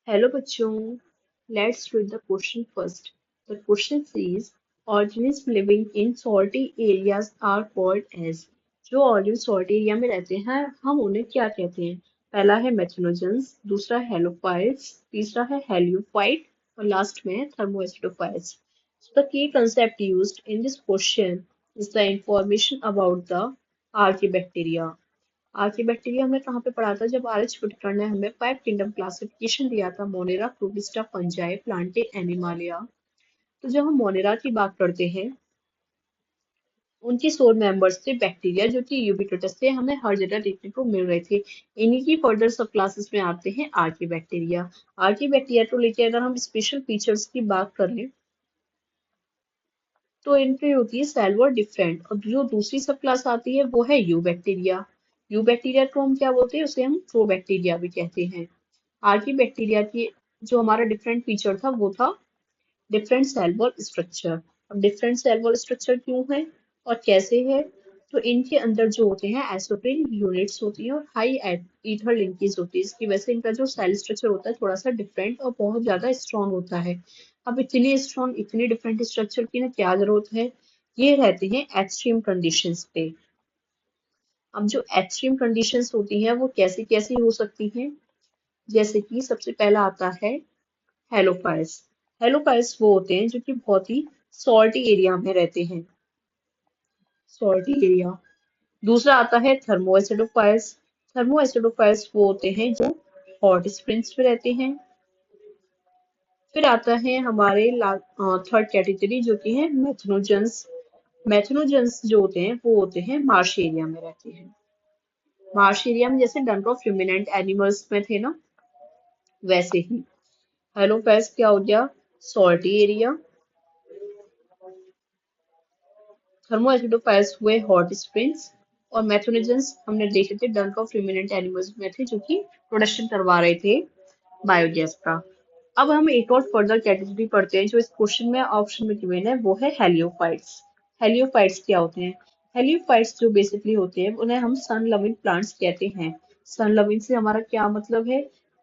Hello बच्चों, let's read the question first. The question says organisms living in salty areas are called as. जो organism salty area में रहते हैं हम उन्हें क्या कहते हैं? पहला है मेथनोजेंस, दूसरा हेलोफाइट्स, तीसरा है हेलियोफाइट और लास्ट में थर्मोएसिडोफाइट्स. So the key concept used in this question is the information about the archaebacteria. Archaebacteria हमने कहाँ पे पढ़ा था? जब आर एच पुटकर ने हमें 5 किंगडम क्लासिफिकेशन दिया था, मोनेरा, फ्रूटिस्टा, फंजाई, प्लांटे, एनिमालिया. तो जब हम मोनेरा की बात करते हैं, उनके 16 मेंबर्स थे बैक्टीरिया जो कि यूबिक्विटस थे, हमें हर जगह देखने को मिल रहे थे. इन्हीं की फर्दर सब क्लासेस में आते हैं आर्किबैक्टीरिया. आर्किबैक्टीरिया को लेकर अगर हम स्पेशल फीचर्स की बात करें तो इनकी होती है सेल्वर डिफरेंट, और जो दूसरी सब क्लास आती है वो है यू बैक्टीरिया. यू बैक्टीरिया को हम क्या बोलते हैं? उसे हम प्रोबैक्टीरिया भी कहते हैं. आर्की बैक्टीरिया की जो हमारा डिफरेंट फीचर था वो था डिफरेंट सेल वॉल स्ट्रक्चर. अब डिफरेंट सेल वॉल स्ट्रक्चर क्यों है और कैसे है? तो इनके अंदर जो होते हैं एसोप्रीन यूनिट्स होती हैं और हाई ईथर लिंकेज होती है, इसकी वजह से इनका जो सेल स्ट्रक्चर होता है थोड़ा सा डिफरेंट और बहुत ज्यादा स्ट्रॉन्ग होता है. अब इतनी स्ट्रॉन्ग इतनी डिफरेंट स्ट्रक्चर की ना क्या जरूरत है? ये रहते हैं एक्सट्रीम कंडीशंस पे. अब जो एक्सट्रीम कंडीशंस होती हैं वो कैसी कैसी हो सकती हैं? जैसे कि सबसे पहला आता है हेलोफाइल्स. हेलोफाइल्स वो होते हैं जो कि बहुत ही सॉल्टी एरिया में रहते हैं, सॉल्टी एरिया. दूसरा आता है थर्मोएसिडोफाइल्स. थर्मोएसिडोफाइल्स वो होते हैं जो हॉट स्प्रिंग्स में रहते हैं. फिर आता है हमारे थर्ड कैटेगरी जो कि है मेथनोजेंस. मेथनोजेंस जो होते हैं वो होते हैं मार्श एरिया में रहते हैं. मार्श एरिया में जैसे डंक ऑफ र्यूमिनेंट एनिमल्स में थे ना, वैसे ही. हेलोफाइल्स क्या हो गया? Salty area. थर्मोएसिडोफाइल्स हुए हॉट स्प्रिंग्स. और मेथनोजेंस हमने देखे थे डंक ऑफ र्यूमिनेंट एनिमल्स में थे जो कि प्रोडक्शन करवा रहे थे बायोगैस का. अब हम एक और फर्दर कैटेगरी पढ़ते हैं जो इस क्वेश्चन में ऑप्शन में गिवन है, वो है हेलियोफाइट्स. हेलियोफाइट्स क्या होते हैं? हेलियोफाइट्स जो बेसिकली होते हैं उन्हें हम सन लविंग प्लांट्स कहते हैं. सन लविंग से हमारा क्या मतलब है?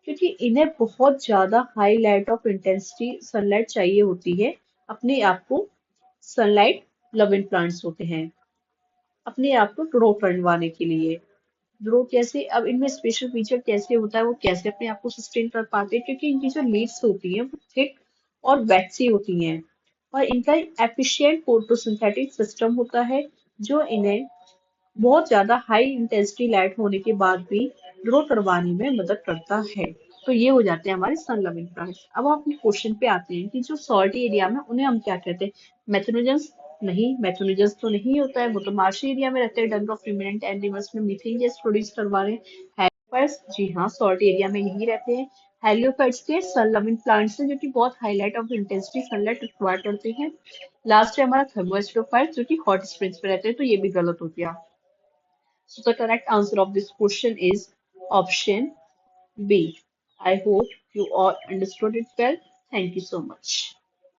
क्योंकि इन्हें बहुत ज्यादा high light of intensity sunlight चाहिए होती है अपने आप को. सनलाइट लविंग प्लांट्स होते हैं अपने आप को ग्रो करवाने के लिए. ग्रो कैसे? अब इनमें स्पेशल फीचर कैसे होता है, वो कैसे अपने आप को सस्टेन कर पाते हैं? क्योंकि इनकी जो लीव्स होती हैं वो थिक और वैक्सी होती हैं और इनका एफिशिएंट फोटोसिंथेटिक सिस्टम होता है जो इन्हें बहुत ज्यादा हाई इंटेंसिटी लाइट होने के बाद भी ग्रो करवाने में मदद करता है. तो ये हो जाते हैं हमारे सन लविंग प्लांट्स. अब हम अपने क्वेश्चन पे आते हैं कि जो सॉल्टी एरिया में उन्हें हम क्या कहते हैं? मेथनोजेंस. नहीं, मेथनोजेंस तो नहीं होता है, वो तो मार्शी एरिया में रहते हैं. डंक ऑफ र्यूमिनेंट एनिमल्स में मीथेन गैस प्रोड्यूस करवा रहे हैं. हेलियोफाइट्स जी हाँ सॉल्ट एरिया में यही रहते हैं. हेलियोफाइट्स के सन लविंग प्लांट्स हैं जो कि बहुत highlight of intensity sunlight require करते हैं. लास्ट है हमारा थर्मोएस्ट्रोफाइट्स जो कि हॉट स्प्रिंग्स में रहते हैं. तो ये भी गलत हो गया. So the correct answer of this question is option B. I hope you all understood it well. Thank you so much.